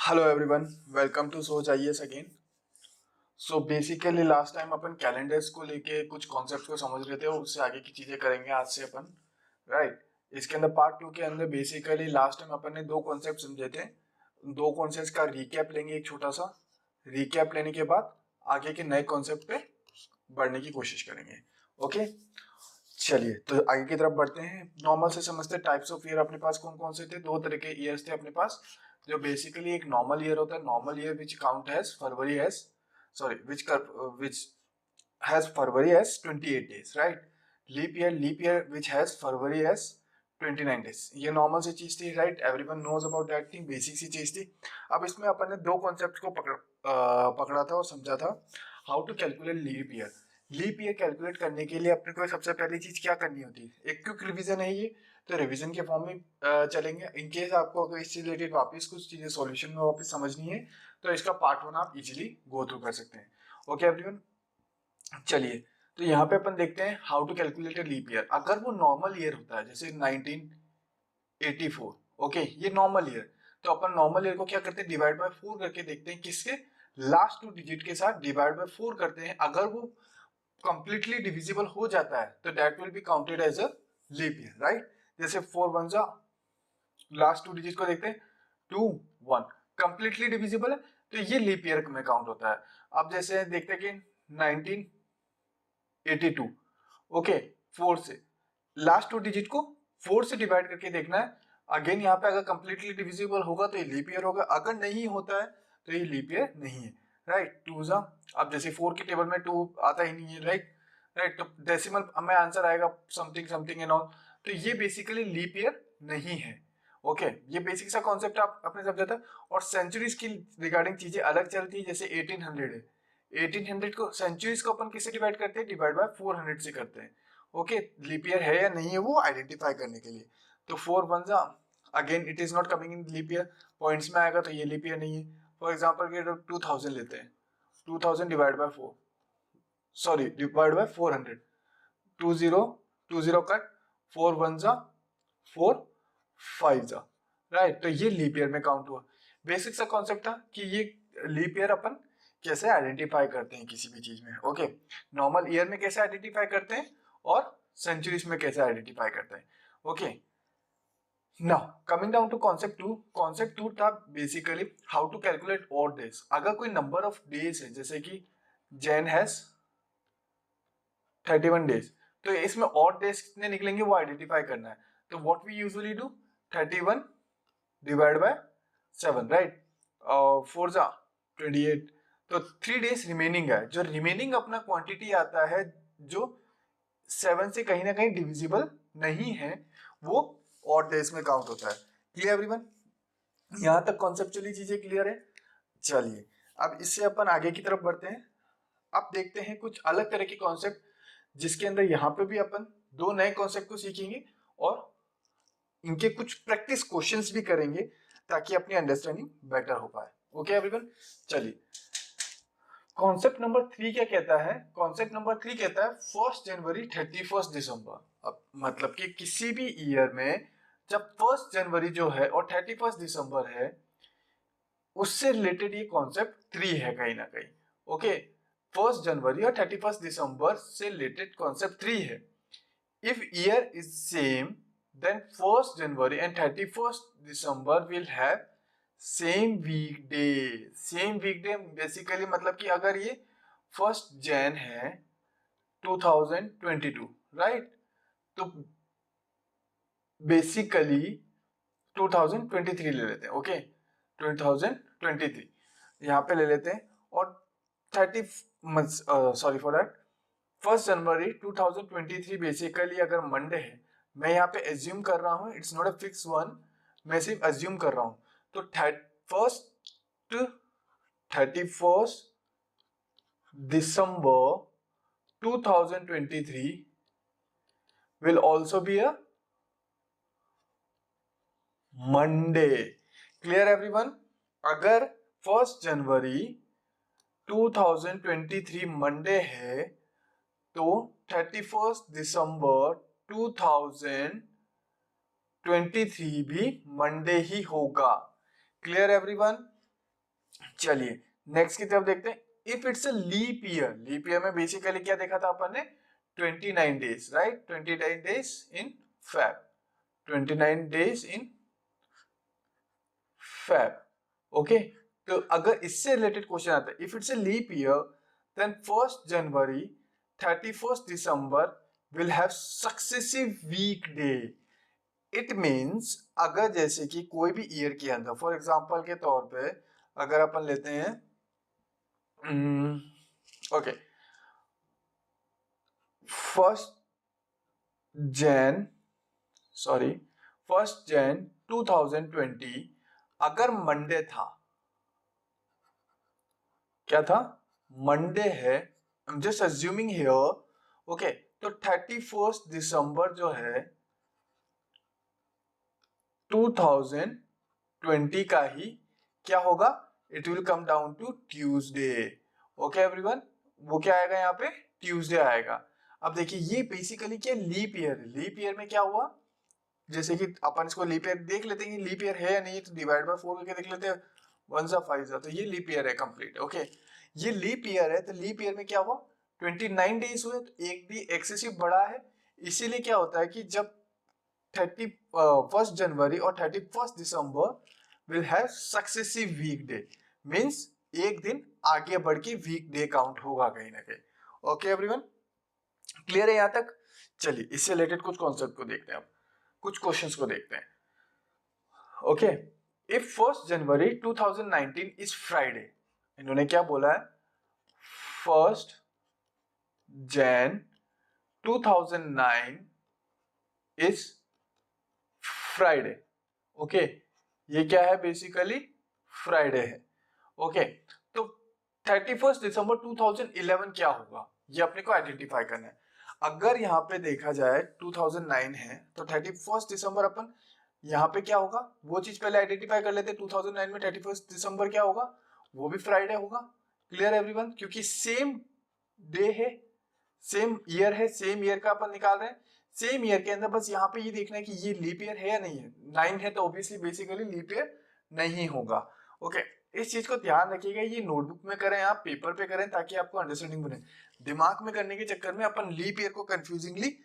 Hello everyone, welcome to Soch IAS again. So basically last time अपन calendars को लेके कुछ कॉन्सेप्ट को समझ रहे थे और उससे आगे की चीजें करेंगे आज से अपन, राइट। इसके अंदर पार्ट टू के अंदर बेसिकली लास्ट टाइम अपन ने दो कॉन्सेप्ट समझे थे। दो कॉन्सेप्ट का रिकैप लेंगे, एक छोटा सा रिकैप लेने के बाद आगे के नए कॉन्सेप्ट पे बढ़ने की कोशिश करेंगे। ओके, चलिए तो आगे की तरफ बढ़ते हैं। नॉर्मल से समझते टाइप्स ऑफ ईयर अपने पास कौन कौन से थे। दो तरह के ईयर्स थे अपने पास। जो बेसिकली एक नॉर्मल ईयर होता है, normal year which count has February has sorry which has February has 28 days, right. Leap year which has February has 29 days। ये नॉर्मल सी चीज थी, right. Everyone knows about that thing, basic सी चीज थी। अब इसमें अपन ने दो कॉन्सेप्ट को पकड़ा था और समझा था। How to calculate leap year. Leap year calculate करने के लिए अपने को सबसे पहली चीज क्या करनी होती है, एक क्विक रिवीजन है ये, तो रिवीजन के फॉर्म में चलेंगे। इनकेस आपको अगर इससे रिलेटेड वापस कुछ चीजें सॉल्यूशन में वापस समझनी है तो इसका पार्ट वन आप इजीली गो थ्रू कर सकते हैं। ओके एवरीवन, चलिए तो यहाँ पे अपन देखते हैं how to calculate a leap year. अगर वो नॉर्मल ईयर होता है जैसे 1984, ओके, ये नॉर्मल ईयर, तो अपन नॉर्मल ईयर को क्या करते हैं, डिवाइड बाय 4 करके देखते हैं। किसके लास्ट 2 डिजिट के साथ डिवाइड बाय 4 करते हैं। अगर वो कंप्लीटली डिविजिबल हो जाता है तो that will be counted as a leap year, right. जैसे 4 वन जा, लास्ट 2 डिजिट को देखते हैं, 2 1, कंप्लीटली डिविजिबल है तो ये लीप ईयर में काउंट होता है। अब जैसे देखते हैं कि 1982, ओके, 4 से लास्ट 2 डिजिट को 4 से डिवाइड करके देखना है। अगेन यहाँ पे अगर कंप्लीटली डिविजिबल होगा तो ये लीप ईयर होगा, अगर नहीं होता है तो ये लीप ईयर नहीं है, राइट। 2 जा, अब जैसे 4 के टेबल में 2 आता ही नहीं है, राइट। राइट, तो डेसिमल में आंसर आएगा समथिंग समथिंग एंड ऑल, तो ये बेसिकली लीप ईयर नहीं है। ओके, ये बेसिक सा कॉन्सेप्ट आप अपने समझा था। और सेंचुरीज की रिगार्डिंग चीजें अलग चलती है। जैसे 1800 है, 1800 को सेंचुरीज को अपन किससे डिवाइड करते हैं, डिवाइड बाय 400 से करते हैं। ओके, लीप ईयर है या नहीं है वो आइडेंटिफाई करने के लिए। तो 4 वन जा, again it is not coming in leap year, points में आएगा तो ये लीप ईयर नहीं है। फॉर एग्जांपल के 2000 लेते हैं, 2000 divide by 4, sorry divide by 400, 20 20 cut, 4 one जा 4 5 जा, राइट। तो ये लीप ईयर में काउंट हुआ। बेसिक सा कॉन्सेप्ट था कि ये लीप ईयर अपन कैसे आइडेंटिफाई करते हैं किसी भी चीज में। ओके, नॉर्मल ईयर में कैसे आइडेंटिफाई करते हैं और सेंचुरीज में कैसे आइडेंटिफाई करते हैं। Okay, now coming down to concept two. Concept two था basically how to calculate odd days. अगर कोई नंबर ऑफ डेज है, जैसे कि जैन हैज 31 डेज, तो इसमें ऑड डेज कितने निकलेंगे वो आइडेंटिफाई करना है। तो what we usually do, 31 divide by 7, right. 4 जा 28, तो 3 डेज रिमेनिंग है। जो रिमेनिंग अपना क्वांटिटी आता है जो 7 से कहीं ना कहीं डिविजिबल नहीं है, वो ऑड डेज में काउंट होता है। क्लियर एवरीवन, यहां तक कॉन्सेप्चुअली चीजें क्लियर है। चलिए अब इससे अपन आगे की तरफ बढ़ते हैं। अब देखते हैं कुछ अलग तरह के कॉन्सेप्ट, जिसके अंदर यहाँ पे भी अपन दो नए कॉन्सेप्ट को सीखेंगे और इनके कुछ प्रैक्टिस क्वेश्चंस भी करेंगे ताकि अपनी अंडरस्टैंडिंग बेटर हो पाए। ओके एवरीवन, चलिए कॉन्सेप्ट नंबर 3 क्या कहता है। कॉन्सेप्ट नंबर 3 कहता है 1 जनवरी 31 दिसंबर। अब मतलब कि किसी भी ईयर में जब 1 जनवरी जो है और 31 दिसंबर है, उससे रिलेटेड ये कॉन्सेप्ट 3 है कहीं ना कहीं। ओके, 1 जनवरी और 31 दिसंबर से रिलेटेड कॉन्सेप्ट 3 है। If year is same, then 1st January and 31st December will have same weekday. Same weekday basically मतलब कि अगर ये 1st Jan है 2022, राइट, तो बेसिकली 2023 ले लेते हैं। ओके, 2023 यहाँ पे ले लेते हैं और 30 sorry for that 1 January 2023 basically अगर मंडे है, मैं यहाँ पे एज्यूम कर रहा हूँ, it's not a fix one, मैं सिर्फ एज्यूम कर रहा हूँ। तो 31 दिसंबर 2023 will also be a Monday. Clear everyone, अगर 1 जनवरी 2023 मंडे है तो 31 दिसंबर 2023 भी मंडे ही होगा। क्लियर एवरीवन, चलिए नेक्स्ट की तरफ देखते हैं। If it's a leap year, leap year में बेसिकली क्या देखा था अपन ने, 29 days, right, 29 days in Feb, 29 days in Feb, okay. तो अगर इससे रिलेटेड क्वेश्चन आता है, if it's a leap year then 1st January 31st December will have successive week day. It means अगर जैसे कि कोई भी ईयर के अंदर, फॉर एग्जांपल के तौर पे अगर अपन लेते हैं ओके, फर्स्ट जैन 2020 अगर मंडे था, क्या था, मंडे है, I am just assuming here, okay, तो 31st दिसंबर जो है 2020 का ही क्या होगा, it will come down to Tuesday, okay everyone, वो क्या आएगा यहाँ पे, ट्यूसडे आएगा। अब देखिए ये बेसिकली क्या, लीप ईयर, लीप ईयर में क्या हुआ, जैसे कि अपन इसको लीप ईयर देख लेते हैं, लीप ईयर है या नहीं, तो डिवाइड बाय 4 करके देख लेते हैं, 1 जा 5 जा, तो ये लीप ईयर है कंप्लीट, ओके। ये लीप ईयर है, तो लीप ईयर में क्या हुआ, 29 डेज हुए, तो एक भी एक्सेसिव बढ़ा है, इसीलिए क्या होता है कि जब 31st जनवरी और 31st December will have successive week day, means एक दिन आगे बढ़ के वीक डे काउंट होगा कहीं ना कहीं, ओके एवरीवन, क्लियर है यहां तक। चलिए इससे रिलेटेड कुछ कॉन्सेप्ट को देखते हैं, अब कुछ क्वेश्चंस को देखते हैं, okay. If 1st January 2019 is Friday, इन्होंने क्या बोला है, 1st Jain 2009 is Friday, okay, ये क्या है, बेसिकली फ्राइडे है, ओके। तो 31st दिसंबर 2011 क्या होगा, ये अपने को आइडेंटिफाई करना है। अगर यहाँ पे देखा जाए 2009 है, तो 31st दिसंबर अपन यहाँ पे क्या होगा, वो चीज पहले आइडेंटिफाई कर लेते हैं, 2009 में 31st दिसंबर क्या होगा, वो भी फ्राइडे होगा, क्लियर एवरीवन, क्योंकि सेम डे है, सेम ईयर है, सेम ईयर का अपन निकाल रहे हैं, सेम ईयर के अंदर बस यहाँ पे ये देखना है कि ये लीप ईयर है या नहीं है, 9 है तो ऑब्वियसली बेसिकली लीप ईयर नहीं होगा, ओके। इस चीज को ध्यान रखिएगा, ये नोटबुक में करें, आप पेपर पे करें, ताकि आपको अंडरस्टैंडिंग बने। दिमाग में करने के चक्कर में अपन लीप ईयर को कंफ्यूजिंगली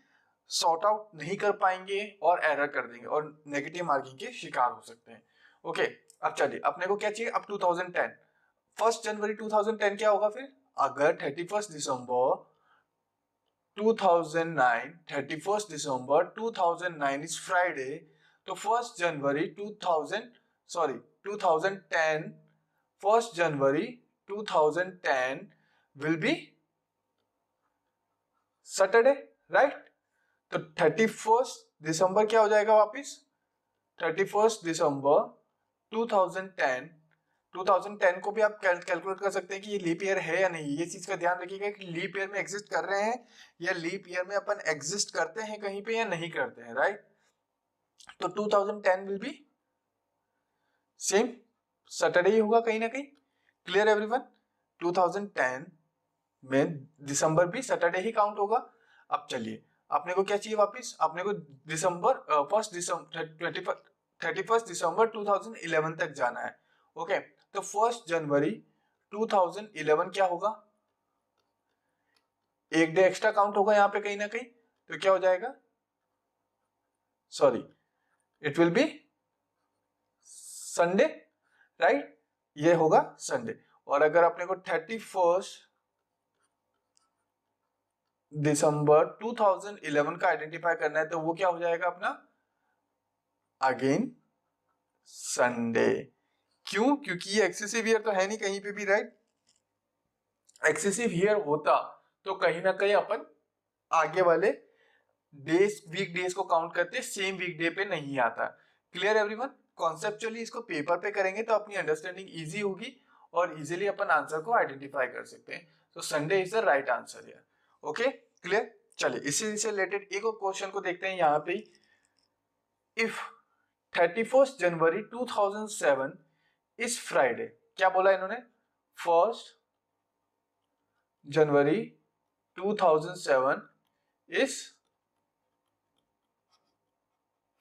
सॉर्ट आउट नहीं कर पाएंगे और एरर कर देंगे और नेगेटिव मार्किंग के शिकार हो सकते हैं, ओके। अब चलिए अपने को क्या चाहिए, अब 2010, 1st जनवरी 2010 क्या होगा फिर, अगर 31st December 2009 31st December 2009 is Friday, तो 1st January 2010 1st January 2010 will be Saturday, right. तो 31st दिसंबर क्या हो जाएगा वापिस, 31st दिसंबर 2010, 2010 को भी आप कैलकुलेट कर सकते हैं कि ये लीप ईयर है या नहीं, ये चीज का ध्यान रखिएगा कि लीप ईयर में एग्जिस्ट कर रहे हैं या लीप ईयर में अपन एग्जिस्ट करते हैं कहीं पे या नहीं करते हैं, राइट। तो 2010 विल बी सेम सैटरडे ही होगा कहीं ना कहीं, क्लियर एवरीवन, 2010 में दिसंबर भी सैटरडे ही काउंट होगा। अब चलिए अपने को क्या चाहिए वापस, अपने को दिसंबर 31st दिसंबर 2011 तक जाना है, ओके। तो 1st जनवरी 2011 क्या होगा, एक डे एक्स्ट्रा काउंट होगा यहाँ पे कहीं ना कहीं, तो क्या हो जाएगा, sorry, it will B Sunday, right, ये होगा संडे। और अगर अपने को 31st दिसंबर 2011 का आइडेंटिफाई करना है, तो वो क्या हो जाएगा अपना, अगेन संडे, क्यों, क्योंकि ये एक्सेसिव ईयर तो है नहीं कहीं पे भी, राइट। एक्सेसिव ईयर होता तो कहीं ना कहीं अपन आगे वाले डेज, वीक डेज को काउंट करते, सेम वीक डे पे नहीं आता, क्लियर एवरीवन। कॉन्सेप्चुअली इसको पेपर पे करेंगे तो अपनी अंडरस्टैंडिंग इजी होगी और इजीली अपन आंसर को आइडेंटिफाई कर सकते हैं, तो Sunday is the right answer here, okay, clear. चलिए इसी से रिलेटेड एक और क्वेश्चन को देखते हैं यहाँ पे, if 31st January 2007 is Friday, क्या बोला इन्होंने, 1st January 2007 is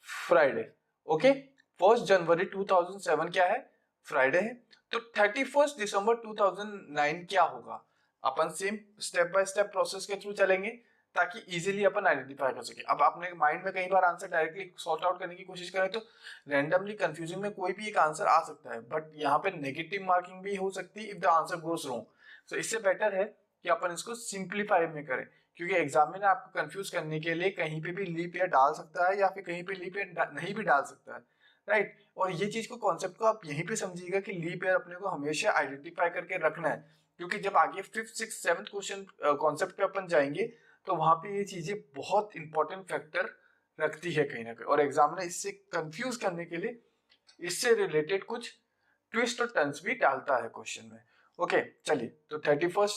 Friday, okay. 1st जनवरी 2007 क्या है, फ्राइडे है, तो 31 दिसंबर 2009 क्या होगा, अपन same step by step process के थ्रू चलेंगे ताकि इजीली अपन आइडेंटिफाई कर सके। अब आपने माइंड में कई बार आंसर डायरेक्टली सॉर्ट आउट करने की कोशिश करें तो रैंडमली कंफ्यूजिंग में कोई भी एक आंसर आ सकता है, बट यहाँ पे नेगेटिव मार्किंग भी हो सकती है if the answer goes wrong. तो इससे बेटर है कि अपन इसको सिंप्लीफाई में करें, क्योंकि एग्जामिनर आपको कंफ्यूज करने के लिए कहीं पे भी लीप ईयर डाल सकता है या फिर कहीं पे लीप ईयर नहीं भी डाल सकता है, राइट। और ये चीज को कॉन्सेप्ट को आप यहीं पे समझिएगा कि लीप ईयर अपने को हमेशा आइडेंटिफाई करके रखना है, क्योंकि जब आगे 5th 6th 7th question concept पे अपन जाएंगे तो वहां पे ये चीजें बहुत इंपॉर्टेंट फैक्टर रखती है कहीं ना कहीं, और एग्जामिनर इससे कंफ्यूज करने के लिए इससे रिलेटेड कुछ ट्विस्ट और टर्न्स भी डालता है क्वेश्चन में। ओके चलिए, तो 31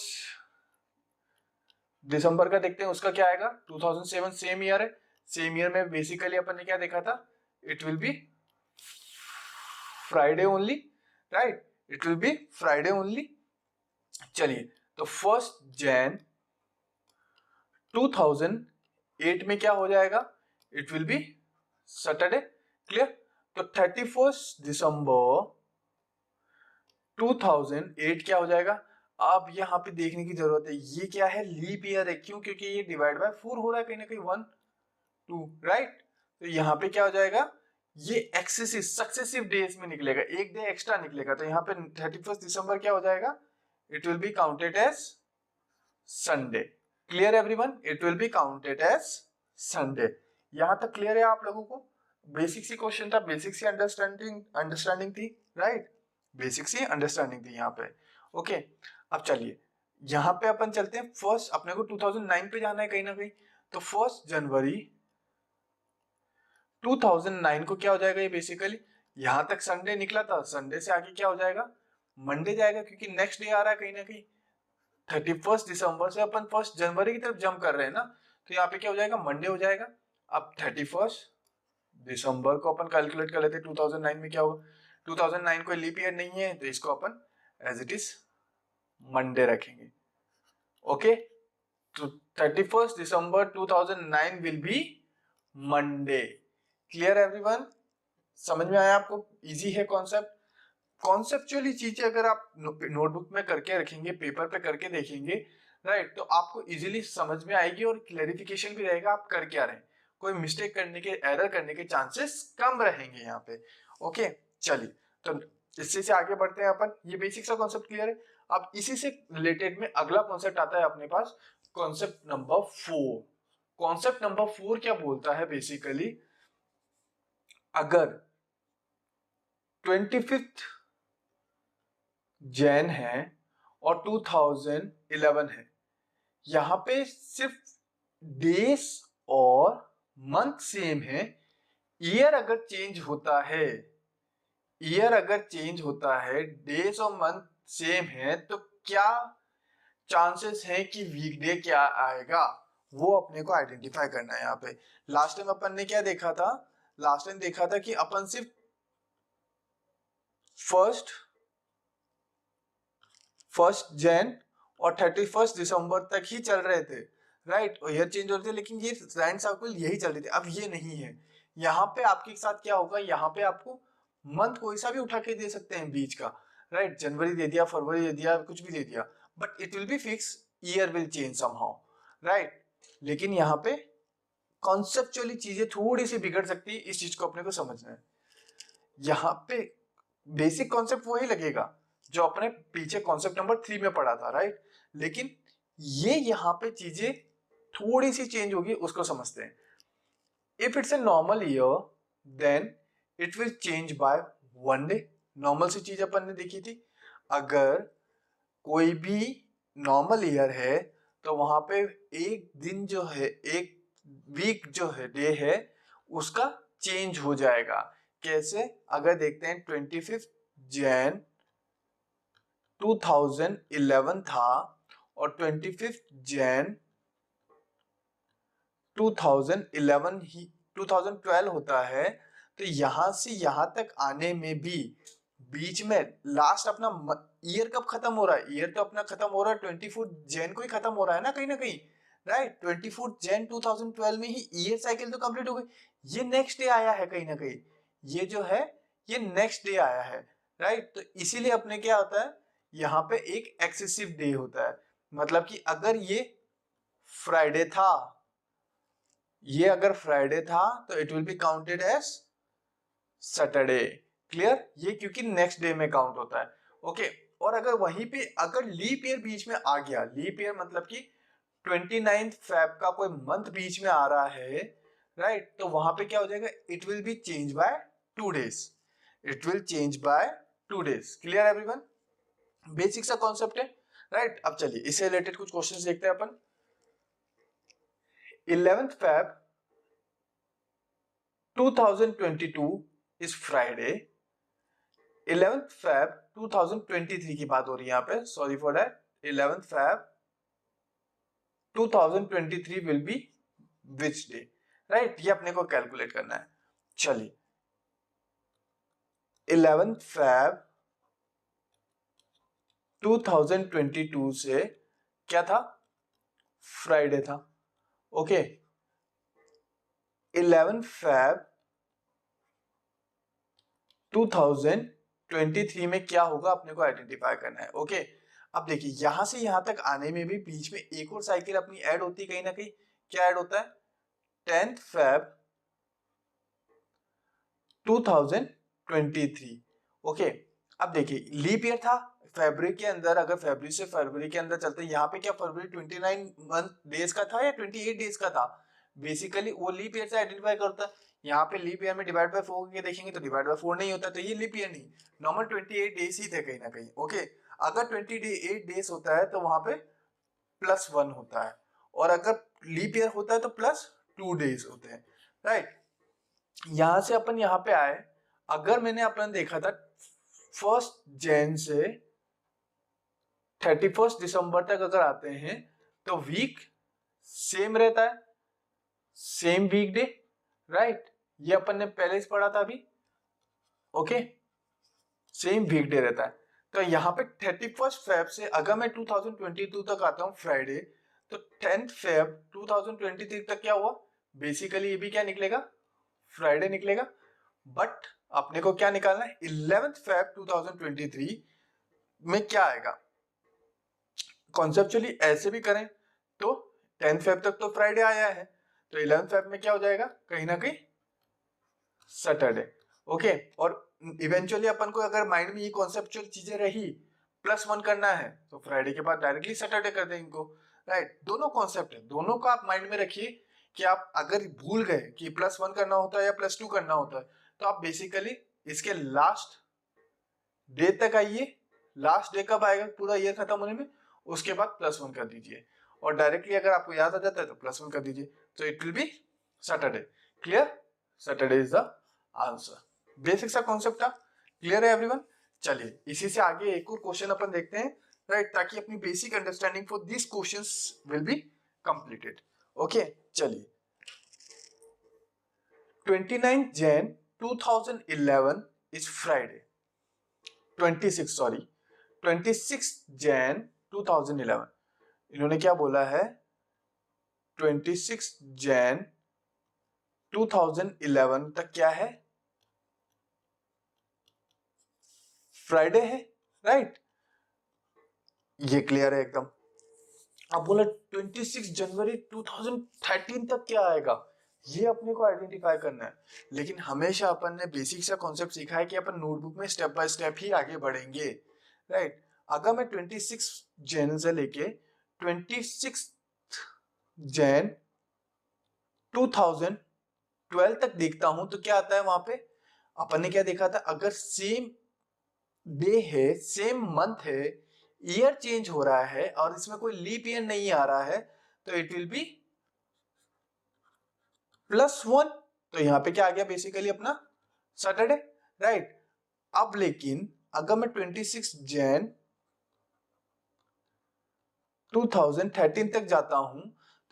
दिसंबर का देखते हैं उसका क्या आएगा। 2007 सेम ईयर है, सेम ईयर में बेसिकली अपन ने क्या देखा था, it will B Friday only, right, it will B Friday only. चलिए, तो 1 जनवरी 2008 में क्या हो जाएगा, it will B Saturday, clear. तो 31 दिसंबर 2008 क्या हो जाएगा। अब यहाँ पे देखने की जरूरत है, ये क्या है, लीप ईयर है, क्यों, क्योंकि ये डिवाइड बाय 4 हो रहा है कहीं ना कहीं 1 2, राइट। तो यहाँ पे क्या हो जाएगा, ये एक्सेसिव सक्सेसिव डेज में निकलेगा, एक डे एक्स्ट्रा निकलेगा, तो यहाँ पे 31 दिसंबर क्या हो जाएगा, it will be counted as Sunday. Clear everyone, it will be counted as Sunday. यहां तक क्लियर है आप लोगों को। बेसिक सी क्वेश्चन था, बेसिक सी अंडरस्टैंडिंग थी, राइट, बेसिक सी अंडरस्टैंडिंग थी यहाँ पे। ओके, अब चलिए यहाँ पे अपन चलते हैं फर्स्ट, अपने को 2009 पे जाना है कहीं ना कहीं, तो 1 जनवरी 2009 को क्या हो जाएगा, ये बेसिकली यहां तक संडे निकला था, संडे से आगे क्या हो जाएगा, मंडे जाएगा, क्योंकि नेक्स्ट डे आ रहा है कहीं ना कहीं। 31 दिसंबर से अपन 1 जनवरी की तरफ जंप कर रहे हैं ना, तो यहाँ पे क्या हो जाएगा, मंडे हो जाएगा। अब 31 दिसंबर को अपन कैलकुलेट कर लेते हैं 2009 में क्या होगा। 2009 कोई लीप ईयर नहीं है, तो इसको अपन एज इट इज मंडे रखेंगे। ओके, तो 31 दिसंबर 2009 will be Monday. Clear everyone, समझ में आया आपको, इजी है कॉन्सेप्ट। कॉन्सेप्चुअली चीजें अगर आप नोटबुक में करके रखेंगे, पेपर पे करके देखेंगे, राइट, तो आपको इजीली समझ में आएगी और क्लैरिफिकेशन भी रहेगा आप कर क्या रहे हैं, कोई मिस्टेक करने के, एरर करने के चांसेस कम रहेंगे यहाँ पे। ओके चलिए, तो इससे से आगे बढ़ते हैं अपन, ये बेसिक सा कॉन्सेप्ट क्लियर है। अब इसी से रिलेटेड में अगला कॉन्सेप्ट आता है अपने पास, कॉन्सेप्ट नंबर 4। कॉन्सेप्ट नंबर 4 क्या बोलता है, बेसिकली अगर 25 जैन है और 2011 है, यहां पे सिर्फ डेज और मंथ सेम है, ईयर अगर चेंज होता है, ईयर अगर चेंज होता है, डेज और मंथ सेम है, तो क्या चांसेस है कि वीकडे क्या आएगा, वो अपने को आइडेंटिफाई करना है यहाँ पे। लास्ट टाइम अपन ने क्या देखा था, लास्ट टाइम देखा था कि अपन सिर्फ फर्स्ट जैन और 31 दिसंबर तक ही चल रहे थे, राइट, और ईयर चेंज हो रहे थे, लेकिन ये रैंड सर्कल यही चल रही थी। अब ये नहीं है, यहाँ पे आपके साथ क्या होगा, यहाँ पे आपको मंथ कोई सा भी उठा के दे सकते हैं बीच का, राइट, जनवरी दे दिया, फरवरी दे दिया, कुछ भी दे दिया, but it will B fix, year will change somehow, right. लेकिन यहाँ पे कॉन्सेप्चुअली चीजें थोड़ी सी बिगड़ सकती है, इस चीज को अपने को समझना है। यहाँ पे बेसिक कॉन्सेप्ट वही लगेगा जो अपने पीछे कॉन्सेप्ट नंबर 3 में पढ़ा था, राइट, लेकिन ये यहाँ पे चीजें थोड़ी सी चेंज होगी, उसको समझते हैं। If it's a normal year then it will change by 1 day. Normal सी चीज अपन ने देखी थी, अगर कोई भी नॉर्मल ईयर है तो वहां पे एक दिन जो है, एक वीक जो है, डे है, उसका चेंज हो जाएगा। कैसे, अगर देखते हैं 25 जैन 2011 था और 25 जैन 2012 होता है, तो यहां से यहां तक आने में भी बीच में लास्ट अपना ईयर कब खत्म हो रहा है, ईयर तो अपना खत्म हो रहा है 24 जैन को ही खत्म हो रहा है ना कहीं, राइट। 24 जैन 2012 में ही ईयर साइकिल तो कंप्लीट हो गई, ये नेक्स्ट डे आया है कहीं ना कहीं, ये जो है ये नेक्स्ट डे आया है, राइट। तो इसीलिए अपने क्या होता है, यहाँ पे एक एक्सेसिव डे होता है, मतलब कि अगर ये फ्राइडे था, ये अगर फ्राइडे था तो it will be counted as Saturday. Clear, ये क्योंकि नेक्स्ट डे में काउंट होता है। ओके, और अगर वहीं पे अगर लीप ईयर बीच में आ गया, लीप ईयर मतलब कि 29 फेब का कोई मंथ बीच में आ रहा है, राइट, तो वहां पे क्या हो जाएगा, it will B change bye 2 days, it will change bye 2 days. Clear everyone, basic सा कॉन्सेप्ट है, राइट। अब चलिए इससे रिलेटेड कुछ क्वेश्चंस देखते हैं अपन। 11th Feb 2022 is Friday. 11th Feb 2023 की बात हो रही है यहाँ पे, sorry for that. 11th Feb 2023 will be which day, right, ये अपने को कैलकुलेट करना है। चलिए 11th Feb 2022 से क्या था, फ्राइडे था। ओके, 11th Feb 2023 में क्या होगा अपने को आइडेंटिफाई करना है। ओके, अब देखिए यहां से यहां तक आने में भी बीच में एक और साइकिल अपनी ऐड होती है कहीं ना कहीं। क्या ऐड होता है, 10th Feb 2023। ओके, अब देखिए लीप ईयर था फरवरी के अंदर, अगर फरवरी से फरवरी के अंदर चलते, यहाँ पे क्या फरवरी 29 मंथ डेज का था या 28 डेज का था, बेसिकली वो लीप ईयर से आइडेंटिफाई करता है। यहाँ पे लीप ईयर में डिवाइड बाय 4 करके देखेंगे तो डिवाइड बाय 4 नहीं होता, तो ये लीप ईयर नहीं, नॉर्मल 28 डेज ही थे कहीं ना कहीं। ओके, अगर 28 डेज होता है तो वहां पे +1 होता है, और अगर लीप ईयर होता है तो +2 डेज होते हैं, राइट। यहां से अपन यहाँ पे आए, अगर मैंने अपन देखा था 1 जैन से 31 दिसंबर तक अगर आते हैं तो वीक सेम रहता है, सेम वीक डे, राइट, ये अपन ने पहले ही पढ़ा था अभी। ओके, सेम वीक डे रहता है। तो यहाँ पे 31 फेब से अगर मैं 2022 तक आता हूँ फ्राइडे, तो 10th फेब 2023 तक क्या हुआ, बेसिकली ये भी क्या निकलेगा, फ्राइडे निकलेगा। बट अपने को क्या निकालना है, 11th फेब 2023 में क्या आएगा। कॉन्सेप्चुअली ऐसे भी करें तो 10th फेब तक तो फ्राइडे आया है, तो 11th फेब में क्या हो जाएगा, कहीं ना कहीं सैटरडे। ओके, और इवेंचुअली अपन को अगर माइंड में ये कॉन्सेप्चुअल चीजें रही, +1 करना है तो फ्राइडे के बाद डायरेक्टली सैटरडे कर दें इनको, राइट। दोनों कॉन्सेप्ट है, दोनों का आप माइंड में रखिए कि आप अगर भूल गए कि +1 करना होता है या +2 करना होता है, तो आप बेसिकली इसके लास्ट डे तक आइए। लास्ट डे कब आएगा पूरा ईयर खत्म होने में, उसके बाद +1 कर दीजिए, और डायरेक्टली अगर आपको याद आ जाता है तो +1 कर दीजिए, तो it will B Saturday. Clear, Saturday is the answer. Basic सा कॉन्सेप्ट था, क्लियर है एवरीवन। चलिए इसी से आगे एक और क्वेश्चन अपन देखते हैं, राइट, ताकि अपनी basic understanding for this questions will be completed. Okay, चलिए 29 Jan 2011 इज फ्राइडे। 26 Jan 2011, इन्होंने क्या बोला है, 26 Jan 2011 तक क्या है, फ्राइडे है, राइट, ये क्लियर है एकदम। अब बोला 26 जनवरी 2013 तक क्या आएगा, ये अपने को आइडेंटिफाई करना है। लेकिन हमेशा अपन ने बेसिक सा कॉन्सेप्ट सीखा है कि अपन नोटबुक में स्टेप बाय स्टेप ही आगे बढ़ेंगे, राइट। अगर मैं 26 जैन से लेके 26 जैन 2012 तक देखता हूं तो क्या आता है वहां पे, अपन ने क्या देखा था, अगर सेम डे है, सेम मंथ है, ईयर चेंज हो रहा है और इसमें कोई लीप ईयर नहीं आ रहा है, तो इट विल बी +1। तो यहां पे क्या आ गया, बेसिकली अपना सैटरडे, राइट। अब लेकिन अगर मैं 26 जैन 2013 तक जाता हूं,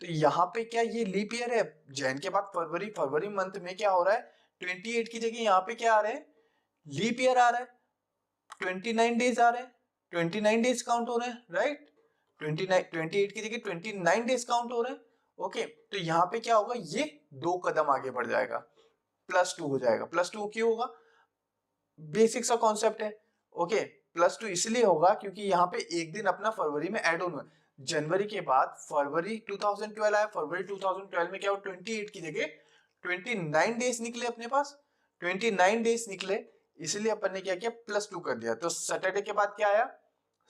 तो यहाँ पे क्या ये लीप ईयर है, जैन के बाद फरवरी, फरवरी मंथ में क्या हो रहा है, 28 की जगह यहाँ पे क्या आ रहे हैं, लीप ईयर आ रहा है, 29 डेज आ रहे हैं, 29 डेज काउंट हो रहे हैं, राइट। 28 की जगह 29 डेज काउंट हो रहे हैं। ओके, तो यहाँ पे क्या होगा, ये 2 कदम आगे बढ़ जाएगा, +2 हो जाएगा। +2 क्यों होगा, बेसिक सा कॉन्सेप्ट है, ओके +2 इसलिए होगा क्योंकि यहाँ पे एक दिन अपना फरवरी में ऐड ऑन हुआ। जनवरी के बाद फरवरी 2012 आया, फरवरी 2012 में क्या हुआ 28 की जगह 29 डेज निकले अपने पास, 29 डेज निकले, इसलिए अपन ने क्या किया +2 कर दिया। तो सैटरडे के बाद क्या आया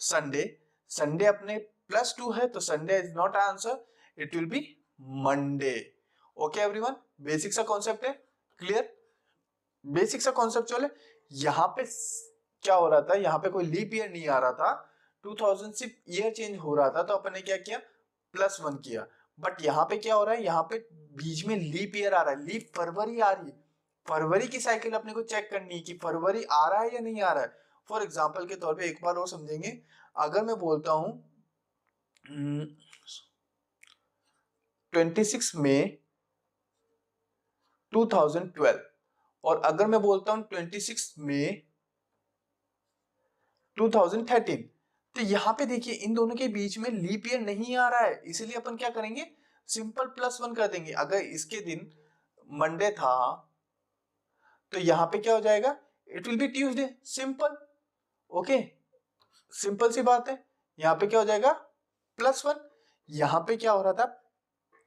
संडे, संडे अपने +2 है तो Sunday is not answer, it will be Monday. Okay everyone, basic सा कॉन्सेप्ट है, क्लियर, बेसिक सा कॉन्सेप्चुअल है। यहाँ पे क्या हो रहा था, यहाँ पे कोई लीप ईयर नहीं आ रहा था, 2000 सिर्फ ईयर चेंज हो रहा था, तो अपन ने क्या किया +1 किया। बट यहाँ पे क्या हो रहा है, यहाँ पे बीच में लीप ईयर आ रहा है, लीप फरवरी आ रही है, फरवरी की साइकिल अपने को चेक करनी है कि फरवरी आ रहा है या नहीं आ रहा है। फॉर एग्जाम्पल के तौर पे एक बार और समझेंगे, अगर मैं बोलता हूं 26 मई 2012 और अगर मैं बोलता हूं 26 मई 2013, तो यहाँ पे देखिए इन दोनों के बीच में लीप ईयर नहीं आ रहा है, इसलिए अपन क्या करेंगे सिंपल +1 कर देंगे। अगर इसके दिन मंडे था तो यहाँ पे क्या हो जाएगा, it will be Tuesday, simple. Okay simple सी बात है, यहाँ पे क्या हो जाएगा +1। यहाँ पे क्या हो रहा था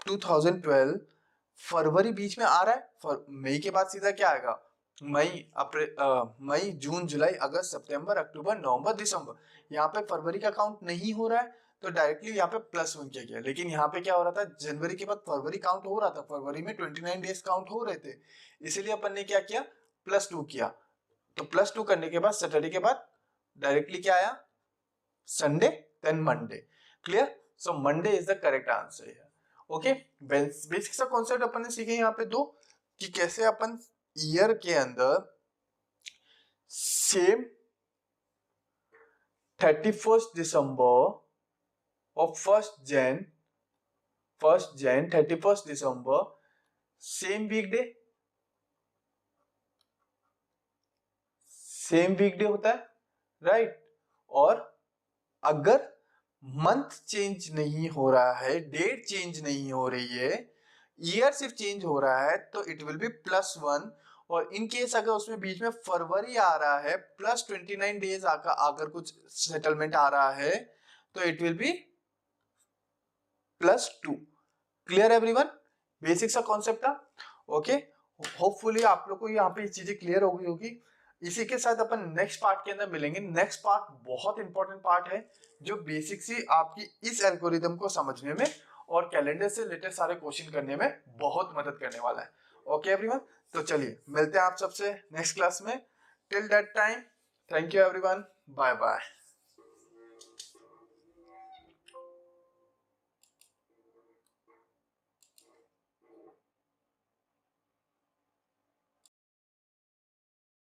2012 फरवरी बीच में आ रहा है, मई के बाद सीधा क्या आएगा मई, अप्रैल, मई, जून, जुलाई, अगस्त, सितंबर, अक्टूबर, नवंबर, दिसंबर। यहाँ पे फरवरी का काउंट नहीं हो रहा है तो डायरेक्टली यहाँ पे +1 किया गया। लेकिन यहाँ पे क्या हो रहा था, जनवरी के बाद फरवरी काउंट हो रहा था, फरवरी में 29 डेज काउंट हो रहे थे, इसीलिए अपन ने क्या किया +2 किया। तो +2 करने के बाद सैटरडे के बाद डायरेक्टली क्या आया Sunday, then Monday, clear. So Monday is the correct answer. Okay basic सा कॉन्सेप्ट अपन ने सीखे यहाँ पे दो, कि कैसे अपन ईयर के अंदर सेम 31 दिसंबर और 1 जैन 31 दिसंबर सेम वीकडे होता है, राइट। और अगर मंथ चेंज नहीं हो रहा है, डेट चेंज नहीं हो रही है, ईयर सिर्फ चेंज हो रहा है, तो इट विल बी +1। और इन केस अगर उसमें बीच में फरवरी आ रहा है +29 डेज अगर कुछ सेटलमेंट आ रहा है तो it will B +2। Clear everyone, basic सा कॉन्सेप्ट था। ओके होपफुली आप लोग को यहाँ पे चीजें क्लियर हो गई होगी। इसी के साथ अपन नेक्स्ट पार्ट के अंदर मिलेंगे। नेक्स्ट पार्ट बहुत इंपॉर्टेंट पार्ट है, जो बेसिक सी आपकी इस एल्गोरिदम को समझने में और कैलेंडर से रिलेटेड सारे क्वेश्चन करने में बहुत मदद करने वाला है। ओके एवरीवन, तो चलिए मिलते हैं आप सबसे नेक्स्ट क्लास में। Till that time thank you everyone, bye bye.